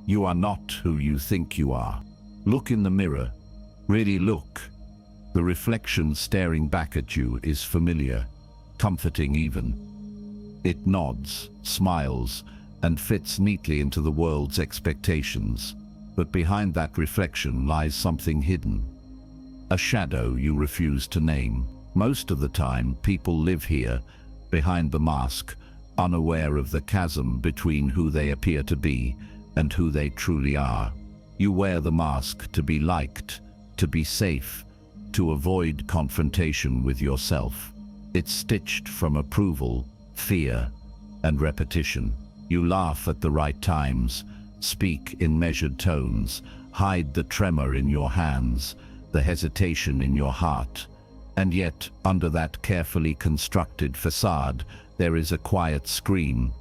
You are not who you think you are. Look in the mirror. Really look. The reflection staring back at you is familiar, comforting even. It nods, smiles, and fits neatly into the world's expectations. But behind that reflection lies something hidden. A shadow you refuse to name. Most of the time, people live here, behind the mask, unaware of the chasm between who they appear to be and who they truly are. You wear the mask to be liked, to be safe, to avoid confrontation with yourself. It's stitched from approval, fear, and repetition. You laugh at the right times, speak in measured tones, hide the tremor in your hands, the hesitation in your heart. And yet, under that carefully constructed facade, there is a quiet scream,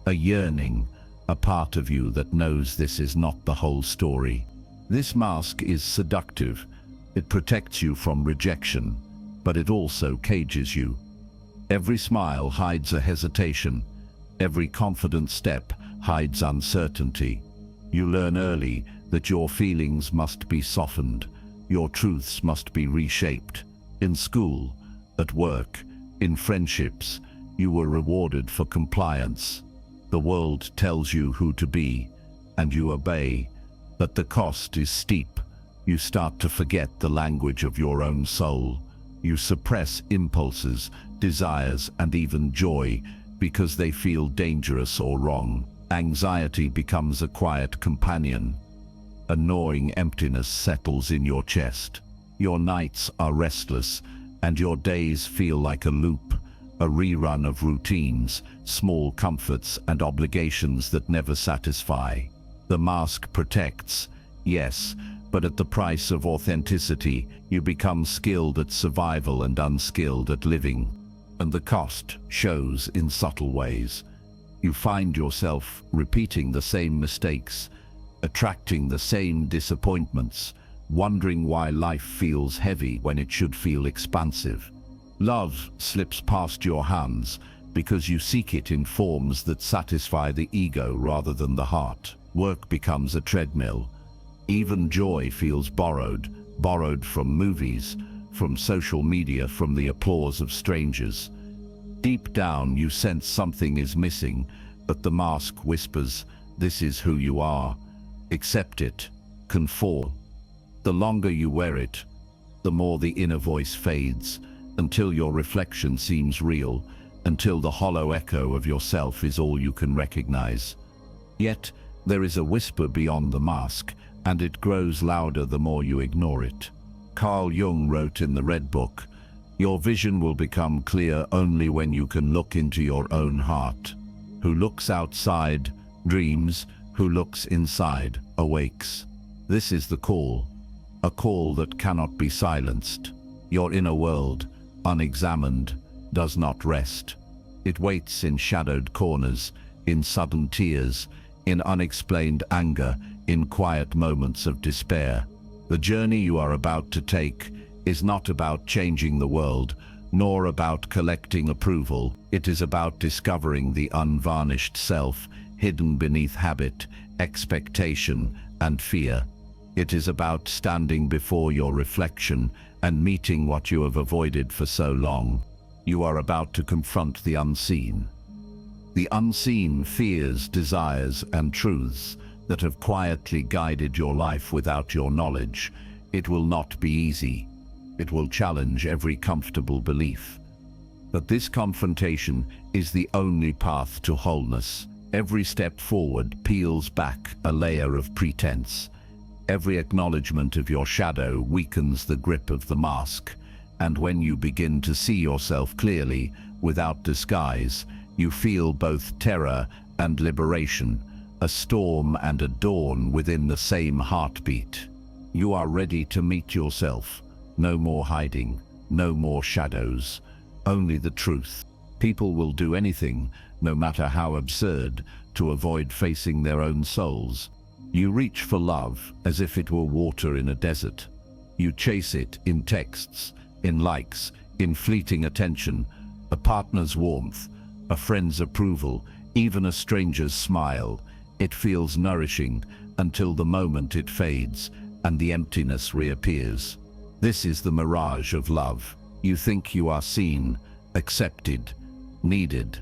a yearning, a part of you that knows this is not the whole story. This mask is seductive. It protects you from rejection, but it also cages you. Every smile hides a hesitation. Every confident step hides uncertainty. You learn early that your feelings must be softened. Your truths must be reshaped. In school, at work, in friendships, you were rewarded for compliance. The world tells you who to be, and you obey. But the cost is steep. You start to forget the language of your own soul. You suppress impulses, desires, and even joy because they feel dangerous or wrong. Anxiety becomes a quiet companion. A gnawing emptiness settles in your chest. Your nights are restless, and your days feel like a loop, a rerun of routines, small comforts, and obligations that never satisfy. The mask protects, yes, but at the price of authenticity. You become skilled at survival and unskilled at living. And the cost shows in subtle ways. You find yourself repeating the same mistakes, attracting the same disappointments, wondering why life feels heavy when it should feel expansive. Love slips past your hands because you seek it in forms that satisfy the ego rather than the heart. Work becomes a treadmill. Even joy feels borrowed from movies, from social media, from the applause of strangers. Deep down, you sense something is missing, but the mask whispers, "This is who you are. Accept it. Conform." The longer you wear it, the more the inner voice fades, until your reflection seems real, until the hollow echo of yourself is all you can recognize. Yet, there is a whisper beyond the mask, and it grows louder the more you ignore it. Carl Jung wrote in the Red Book, "Your vision will become clear only when you can look into your own heart. Who looks outside, dreams. Who looks inside, awakes." This is the call, a call that cannot be silenced. Your inner world, unexamined, does not rest. It waits in shadowed corners, in sudden tears, in unexplained anger, in quiet moments of despair. The journey you are about to take is not about changing the world, nor about collecting approval. It is about discovering the unvarnished self, hidden beneath habit, expectation, and fear. It is about standing before your reflection and meeting what you have avoided for so long. You are about to confront the unseen. The unseen fears, desires, and truths that have quietly guided your life without your knowledge. It will not be easy. It will challenge every comfortable belief. But this confrontation is the only path to wholeness. Every step forward peels back a layer of pretense. Every acknowledgement of your shadow weakens the grip of the mask. And when you begin to see yourself clearly, without disguise, you feel both terror and liberation, a storm and a dawn within the same heartbeat. You are ready to meet yourself. No more hiding, no more shadows, only the truth. People will do anything, no matter how absurd, to avoid facing their own souls. You reach for love as if it were water in a desert. You chase it in texts, in likes, in fleeting attention, a partner's warmth, a friend's approval, even a stranger's smile. It feels nourishing until the moment it fades and the emptiness reappears. This is the mirage of love. You think you are seen, accepted, needed.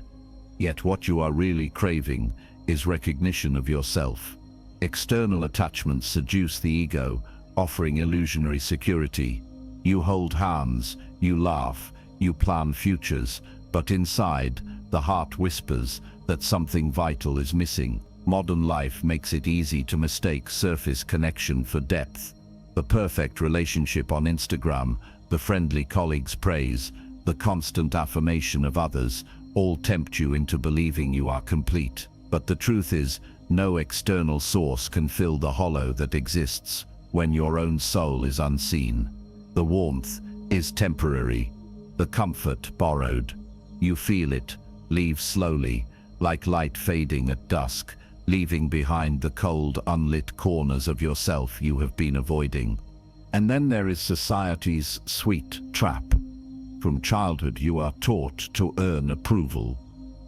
Yet what you are really craving is recognition of yourself. External attachments seduce the ego, offering illusionary security. You hold hands, you laugh, you plan futures, but inside, the heart whispers that something vital is missing. Modern life makes it easy to mistake surface connection for depth. The perfect relationship on Instagram, the friendly colleague's praise, the constant affirmation of others, all tempt you into believing you are complete. But the truth is, no external source can fill the hollow that exists when your own soul is unseen. The warmth is temporary, the comfort borrowed. You feel it, leave slowly, like light fading at dusk, leaving behind the cold, unlit corners of yourself you have been avoiding. And then there is society's sweet trap. From childhood you are taught to earn approval,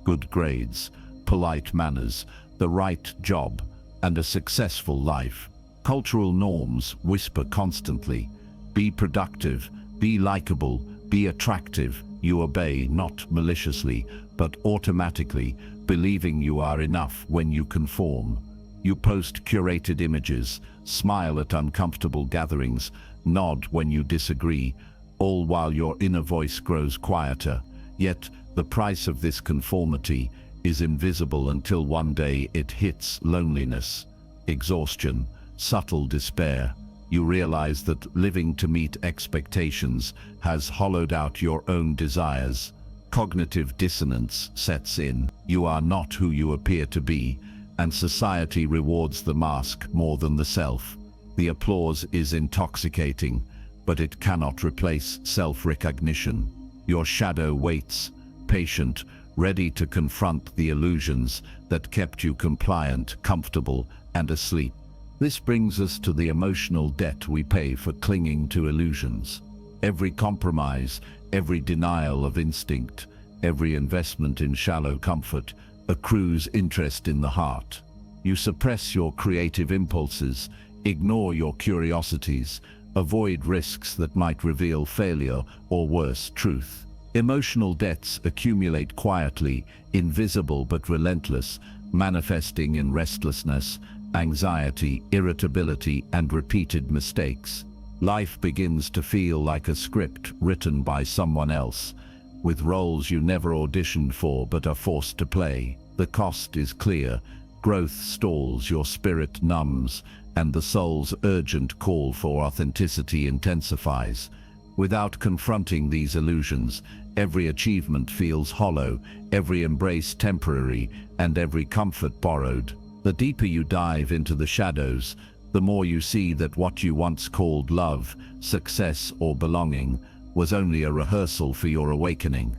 good grades, polite manners, the right job, and a successful life. Cultural norms whisper constantly, be productive, be likable, be attractive. You obey not maliciously, but automatically, believing you are enough when you conform. You post curated images, smile at uncomfortable gatherings, nod when you disagree, all while your inner voice grows quieter. Yet, the price of this conformity is invisible until one day it hits loneliness, exhaustion, subtle despair. You realize that living to meet expectations has hollowed out your own desires. Cognitive dissonance sets in. You are not who you appear to be, and society rewards the mask more than the self. The applause is intoxicating, but it cannot replace self-recognition. Your shadow waits, patient, ready to confront the illusions that kept you compliant, comfortable, and asleep. This brings us to the emotional debt we pay for clinging to illusions. Every compromise, every denial of instinct, every investment in shallow comfort accrues interest in the heart. You suppress your creative impulses, ignore your curiosities, avoid risks that might reveal failure or worse, truth. Emotional debts accumulate quietly, invisible but relentless, manifesting in restlessness, anxiety, irritability, and repeated mistakes. Life begins to feel like a script written by someone else, with roles you never auditioned for but are forced to play. The cost is clear. Growth stalls, your spirit numbs, and the soul's urgent call for authenticity intensifies. Without confronting these illusions, every achievement feels hollow, every embrace temporary, and every comfort borrowed. The deeper you dive into the shadows, the more you see that what you once called love, success, or belonging was only a rehearsal for your awakening.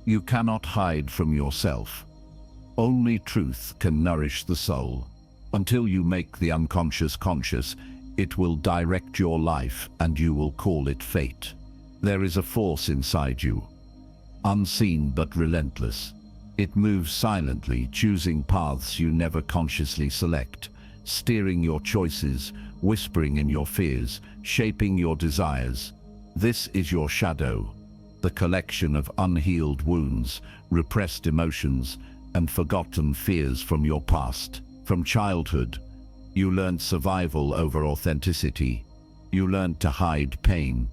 You cannot hide from yourself. Only truth can nourish the soul. Until you make the unconscious conscious, it will direct your life and you will call it fate. There is a force inside you, unseen but relentless. It moves silently, choosing paths you never consciously select, steering your choices, whispering in your fears, shaping your desires. This is your shadow, the collection of unhealed wounds, repressed emotions, and forgotten fears from your past. From childhood, you learned survival over authenticity. You learned to hide pain,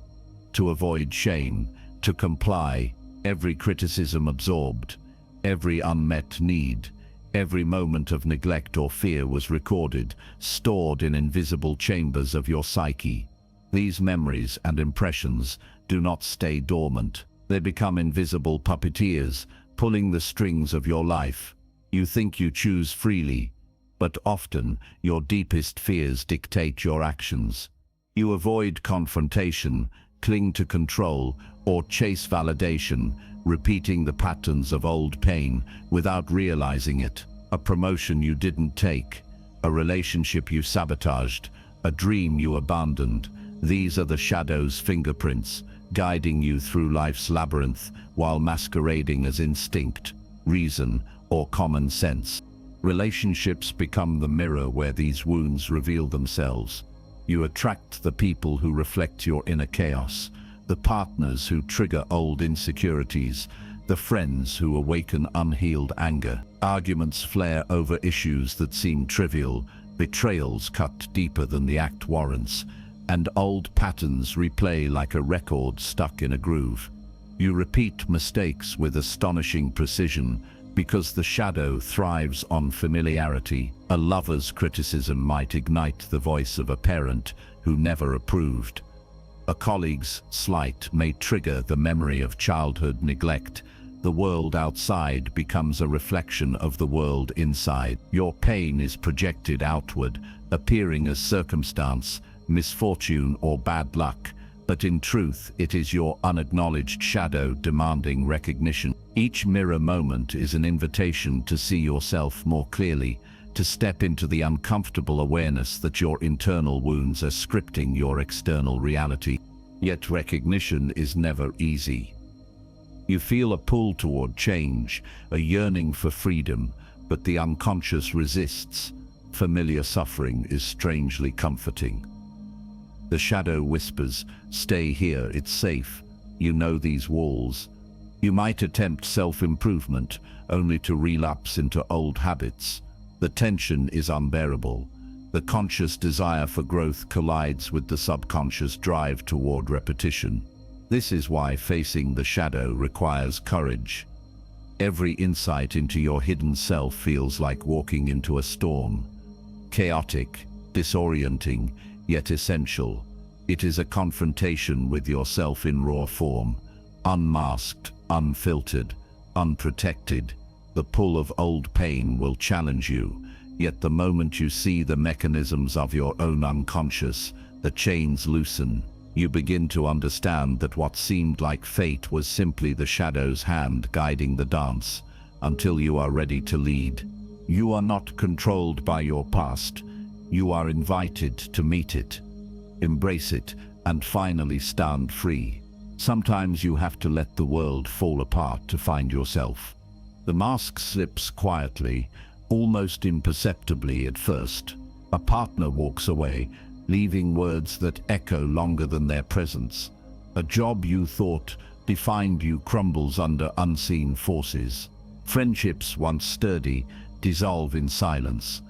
to avoid shame, to comply. Every criticism absorbed, every unmet need, every moment of neglect or fear was recorded, stored in invisible chambers of your psyche. These memories and impressions do not stay dormant. They become invisible puppeteers, pulling the strings of your life. You think you choose freely, but often your deepest fears dictate your actions. You avoid confrontation, cling to control, or chase validation, repeating the patterns of old pain without realizing it. A promotion you didn't take, a relationship you sabotaged, a dream you abandoned. These are the shadow's fingerprints, guiding you through life's labyrinth while masquerading as instinct, reason, or common sense. Relationships become the mirror where these wounds reveal themselves. You attract the people who reflect your inner chaos, the partners who trigger old insecurities, the friends who awaken unhealed anger. Arguments flare over issues that seem trivial, betrayals cut deeper than the act warrants, and old patterns replay like a record stuck in a groove. You repeat mistakes with astonishing precision because the shadow thrives on familiarity. A lover's criticism might ignite the voice of a parent who never approved. A colleague's slight may trigger the memory of childhood neglect. The world outside becomes a reflection of the world inside. Your pain is projected outward, appearing as circumstance, misfortune, or bad luck, but in truth it is your unacknowledged shadow demanding recognition. Each mirror moment is an invitation to see yourself more clearly, to step into the uncomfortable awareness that your internal wounds are scripting your external reality. Yet recognition is never easy. You feel a pull toward change, a yearning for freedom, but the unconscious resists. Familiar suffering is strangely comforting. The shadow whispers, "Stay here, it's safe. You know these walls." You might attempt self-improvement, only to relapse into old habits. The tension is unbearable. The conscious desire for growth collides with the subconscious drive toward repetition. This is why facing the shadow requires courage. Every insight into your hidden self feels like walking into a storm. Chaotic, disorienting, yet essential. It is a confrontation with yourself in raw form, unmasked, unfiltered, unprotected. The pull of old pain will challenge you, yet the moment you see the mechanisms of your own unconscious, the chains loosen. You begin to understand that what seemed like fate was simply the shadow's hand guiding the dance, until you are ready to lead. You are not controlled by your past. You are invited to meet it, embrace it, and finally stand free. Sometimes you have to let the world fall apart to find yourself. The mask slips quietly, almost imperceptibly at first. A partner walks away, leaving words that echo longer than their presence. A job you thought defined you crumbles under unseen forces. Friendships once sturdy dissolve in silence.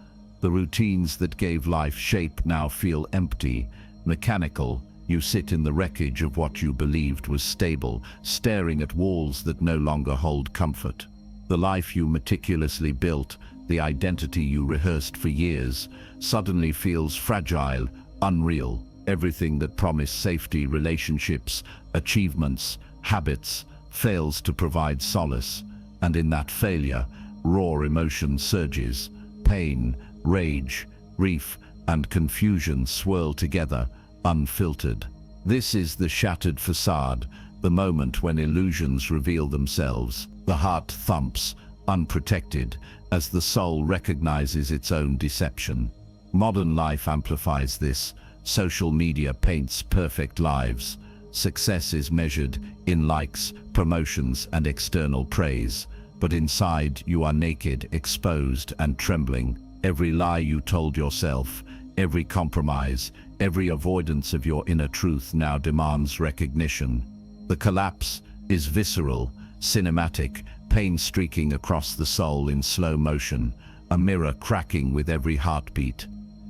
The routines that gave life shape now feel empty, mechanical. You sit in the wreckage of what you believed was stable, staring at walls that no longer hold comfort. The life you meticulously built, the identity you rehearsed for years, suddenly feels fragile, unreal. Everything that promised safety, relationships, achievements, habits, fails to provide solace. And in that failure, raw emotion surges. Pain, rage, grief, and confusion swirl together, unfiltered. This is the shattered facade, the moment when illusions reveal themselves. The heart thumps, unprotected, as the soul recognizes its own deception. Modern life amplifies this. Social media paints perfect lives. Success is measured in likes, promotions, and external praise. But inside, you are naked, exposed, and trembling. Every lie you told yourself, every compromise, every avoidance of your inner truth now demands recognition. The collapse is visceral, cinematic, pain streaking across the soul in slow motion, a mirror cracking with every heartbeat.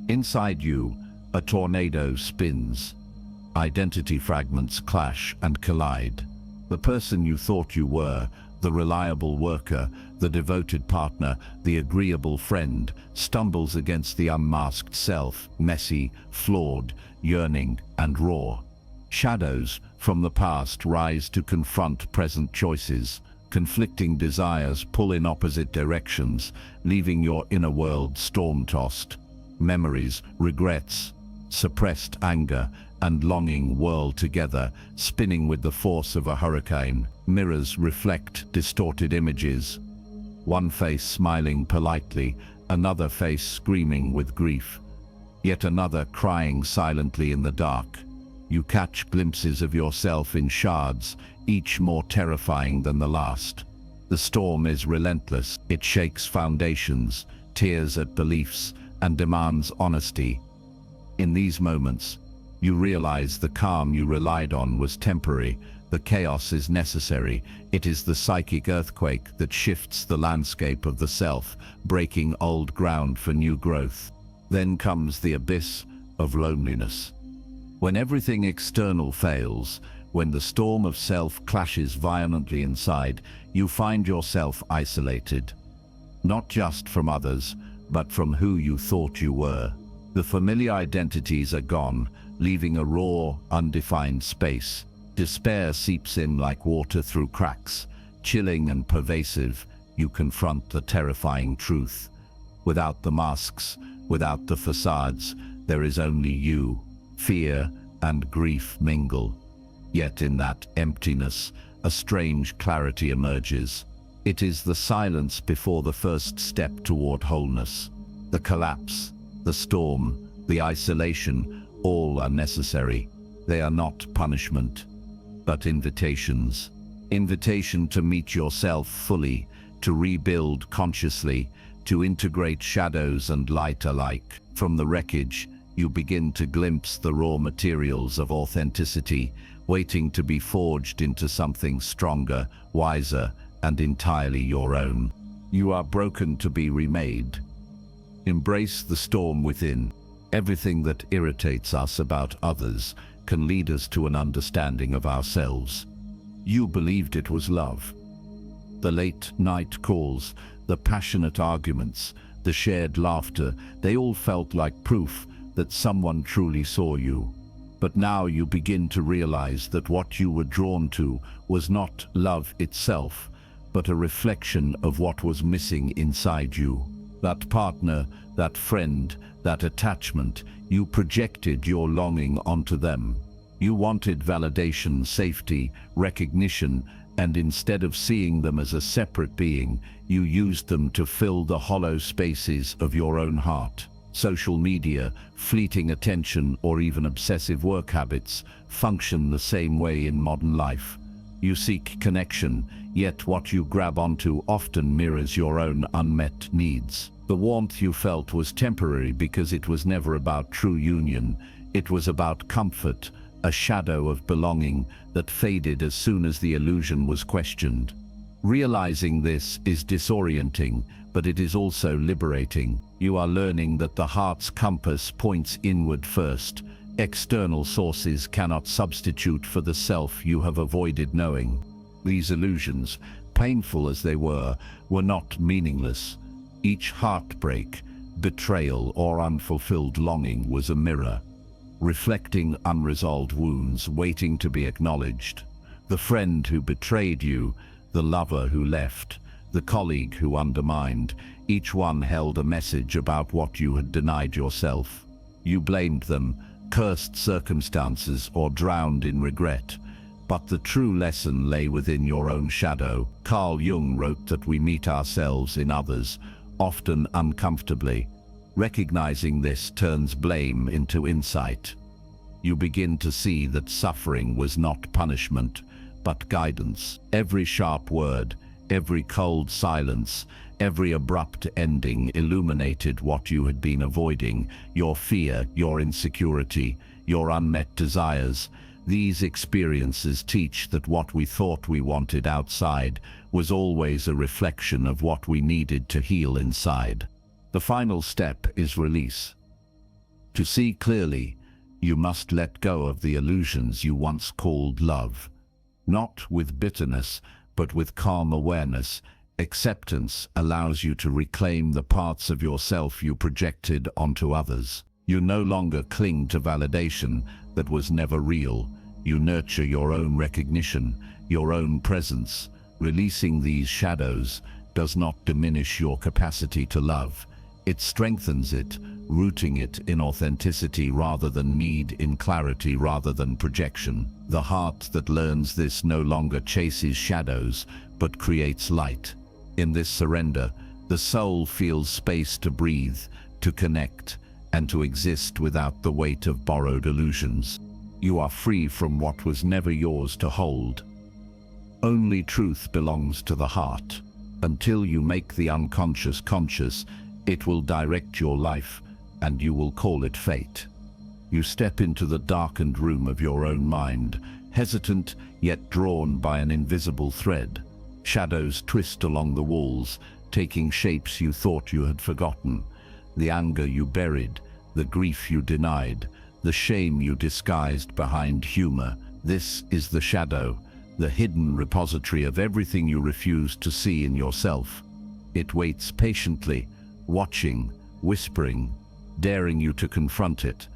Inside you, a tornado spins. Identity fragments clash and collide. The person you thought you were, the reliable worker, the devoted partner, the agreeable friend, stumbles against the unmasked self, messy, flawed, yearning, and raw. Shadows from the past rise to confront present choices. Conflicting desires pull in opposite directions, leaving your inner world storm-tossed. Memories, regrets, suppressed anger, and longing whirl together, spinning with the force of a hurricane. Mirrors reflect distorted images. One face smiling politely, another face screaming with grief, yet another crying silently in the dark. You catch glimpses of yourself in shards, each more terrifying than the last. The storm is relentless. It shakes foundations, tears at beliefs, and demands honesty. In these moments, you realize the calm you relied on was temporary, the chaos is necessary. It is the psychic earthquake that shifts the landscape of the self, breaking old ground for new growth. Then comes the abyss of loneliness. When everything external fails, when the storm of self clashes violently inside, you find yourself isolated. Not just from others, but from who you thought you were. The familiar identities are gone, leaving a raw, undefined space. Despair seeps in like water through cracks. Chilling and pervasive, you confront the terrifying truth. Without the masks, without the facades, there is only you. Fear and grief mingle. Yet in that emptiness, a strange clarity emerges. It is the silence before the first step toward wholeness. The collapse, the storm, the isolation, all are necessary. They are not punishment, but invitations. Invitation to meet yourself fully, to rebuild consciously, to integrate shadows and light alike. From the wreckage, you begin to glimpse the raw materials of authenticity, waiting to be forged into something stronger, wiser, and entirely your own. You are broken to be remade. Embrace the storm within. Everything that irritates us about others can lead us to an understanding of ourselves. You believed it was love. The late night calls, the passionate arguments, the shared laughter, they all felt like proof that someone truly saw you. But now you begin to realize that what you were drawn to was not love itself, but a reflection of what was missing inside you. That partner, that friend, that attachment, you projected your longing onto them. You wanted validation, safety, recognition, and instead of seeing them as a separate being, you used them to fill the hollow spaces of your own heart. Social media, fleeting attention, or even obsessive work habits function the same way in modern life. You seek connection, yet what you grab onto often mirrors your own unmet needs. The warmth you felt was temporary because it was never about true union. It was about comfort, a shadow of belonging that faded as soon as the illusion was questioned. Realizing this is disorienting, but it is also liberating. You are learning that the heart's compass points inward first. External sources cannot substitute for the self you have avoided knowing. These illusions, painful as they were not meaningless. Each heartbreak, betrayal, or unfulfilled longing was a mirror, reflecting unresolved wounds waiting to be acknowledged. The friend who betrayed you, the lover who left, the colleague who undermined, each one held a message about what you had denied yourself. You blamed them, cursed circumstances, or drowned in regret. But the true lesson lay within your own shadow. Carl Jung wrote that we meet ourselves in others, often uncomfortably. Recognizing this turns blame into insight. You begin to see that suffering was not punishment, but guidance. Every sharp word, every cold silence, every abrupt ending illuminated what you had been avoiding: your fear, your insecurity, your unmet desires. These experiences teach that what we thought we wanted outside was always a reflection of what we needed to heal inside. The final step is release. To see clearly, you must let go of the illusions you once called love. Not with bitterness, but with calm awareness. Acceptance allows you to reclaim the parts of yourself you projected onto others. You no longer cling to validation that was never real. You nurture your own recognition, your own presence. Releasing these shadows does not diminish your capacity to love. It strengthens it, rooting it in authenticity rather than need, in clarity rather than projection. The heart that learns this no longer chases shadows, but creates light. In this surrender, the soul feels space to breathe, to connect, and to exist without the weight of borrowed illusions. You are free from what was never yours to hold. Only truth belongs to the heart. Until you make the unconscious conscious, It will direct your life, and you will call it fate. You step into the darkened room of your own mind, hesitant yet drawn by an invisible thread. Shadows twist along the walls, taking shapes you thought you had forgotten. The anger you buried, the grief you denied, the shame you disguised behind humor. This is the shadow, the hidden repository of everything you refused to see in yourself. It waits patiently, watching, whispering, daring you to confront it.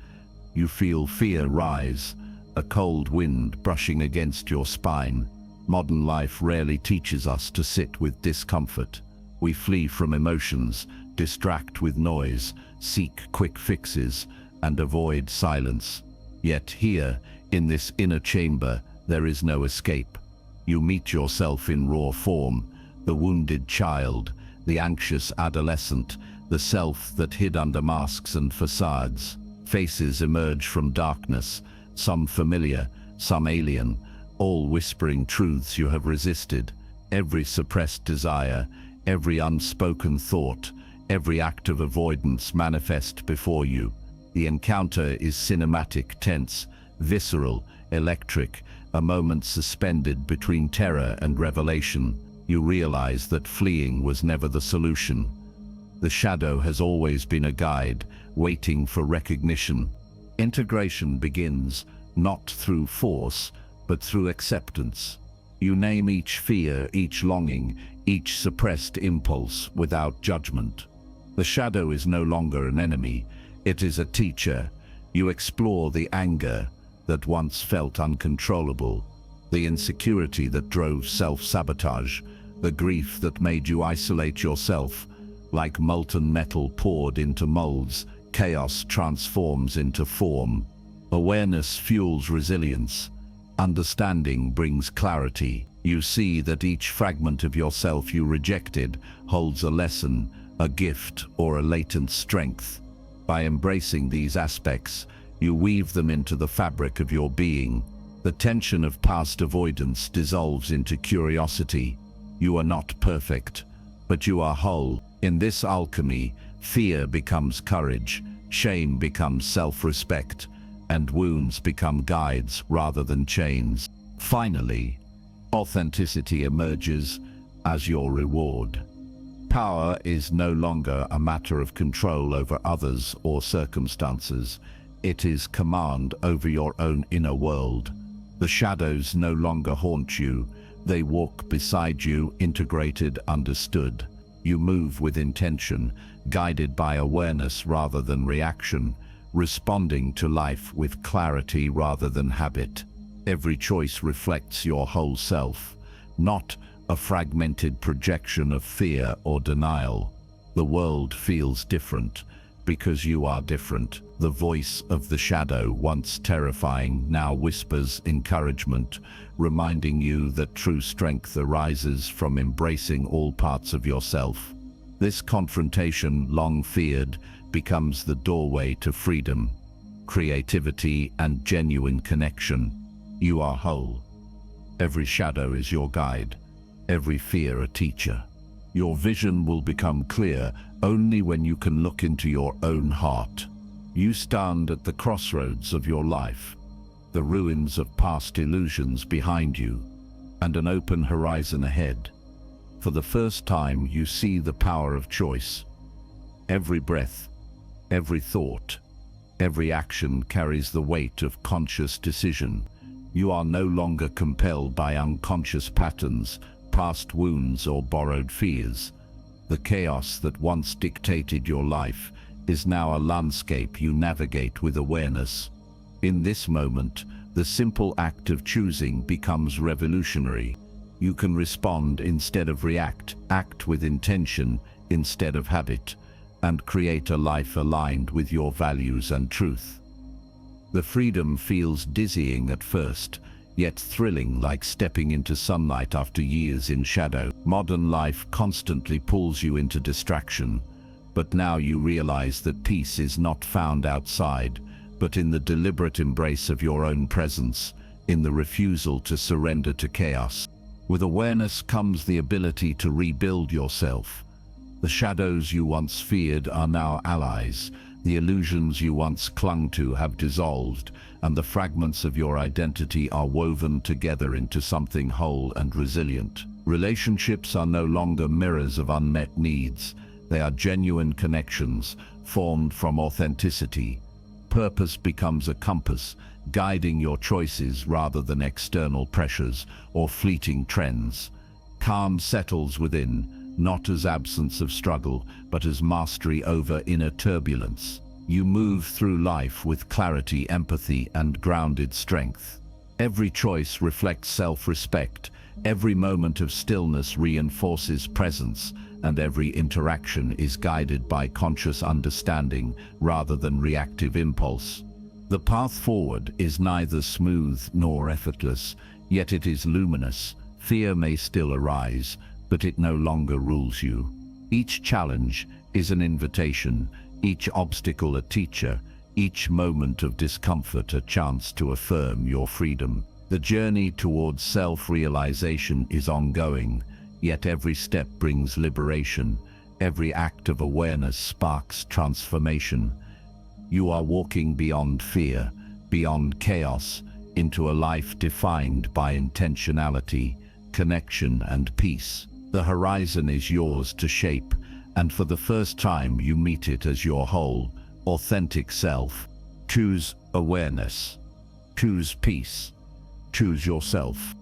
You feel fear rise, a cold wind brushing against your spine. Modern life rarely teaches us to sit with discomfort. We flee from emotions, distract with noise, seek quick fixes, and avoid silence. Yet here, in this inner chamber, there is no escape. You meet yourself in raw form, the wounded child, the anxious adolescent, the self that hid under masks and facades. Faces emerge from darkness, some familiar, some alien, all whispering truths you have resisted. Every suppressed desire, every unspoken thought, every act of avoidance manifest before you. The encounter is cinematic, tense, visceral, electric, a moment suspended between terror and revelation. You realize that fleeing was never the solution. The shadow has always been a guide, waiting for recognition. Integration begins, not through force, but through acceptance. You name each fear, each longing, each suppressed impulse without judgment. The shadow is no longer an enemy, it is a teacher. You explore the anger that once felt uncontrollable, the insecurity that drove self-sabotage, the grief that made you isolate yourself. Like molten metal poured into molds, chaos transforms into form. Awareness fuels resilience. Understanding brings clarity. You see that each fragment of yourself you rejected holds a lesson, a gift, or a latent strength. By embracing these aspects, you weave them into the fabric of your being. The tension of past avoidance dissolves into curiosity. You are not perfect, but you are whole. In this alchemy, fear becomes courage, shame becomes self-respect, and wounds become guides rather than chains. Finally, authenticity emerges as your reward. Power is no longer a matter of control over others or circumstances. It is command over your own inner world. The shadows no longer haunt you. They walk beside you, integrated, understood. You move with intention, guided by awareness rather than reaction, responding to life with clarity rather than habit. Every choice reflects your whole self, not a fragmented projection of fear or denial. The world feels different because you are different. The voice of the shadow, once terrifying, now whispers encouragement, reminding you that true strength arises from embracing all parts of yourself. This confrontation, long feared, becomes the doorway to freedom, creativity, and genuine connection. You are whole. Every shadow is your guide, every fear a teacher. Your vision will become clear only when you can look into your own heart. You stand at the crossroads of your life, the ruins of past illusions behind you, and an open horizon ahead. For the first time, you see the power of choice. Every breath, every thought, every action carries the weight of conscious decision. You are no longer compelled by unconscious patterns, past wounds, or borrowed fears. The chaos that once dictated your life is now a landscape you navigate with awareness. In this moment, the simple act of choosing becomes revolutionary. You can respond instead of react, act with intention instead of habit, and create a life aligned with your values and truth. The freedom feels dizzying at first, yet thrilling, like stepping into sunlight after years in shadow. Modern life constantly pulls you into distraction, but now you realize that peace is not found outside, but in the deliberate embrace of your own presence, in the refusal to surrender to chaos. With awareness comes the ability to rebuild yourself. The shadows you once feared are now allies. The illusions you once clung to have dissolved, and the fragments of your identity are woven together into something whole and resilient. Relationships are no longer mirrors of unmet needs. They are genuine connections, formed from authenticity. Purpose becomes a compass, guiding your choices rather than external pressures or fleeting trends. Calm settles within, not as absence of struggle, but as mastery over inner turbulence. You move through life with clarity, empathy, and grounded strength. Every choice reflects self-respect. Every moment of stillness reinforces presence, and every interaction is guided by conscious understanding rather than reactive impulse. The path forward is neither smooth nor effortless, yet it is luminous. Fear may still arise, but it no longer rules you. Each challenge is an invitation, each obstacle a teacher, each moment of discomfort a chance to affirm your freedom. The journey towards self-realization is ongoing, yet every step brings liberation. Every act of awareness sparks transformation. You are walking beyond fear, beyond chaos, into a life defined by intentionality, connection, and peace. The horizon is yours to shape, and for the first time you meet it as your whole, authentic self. Choose awareness. Choose peace. Choose yourself.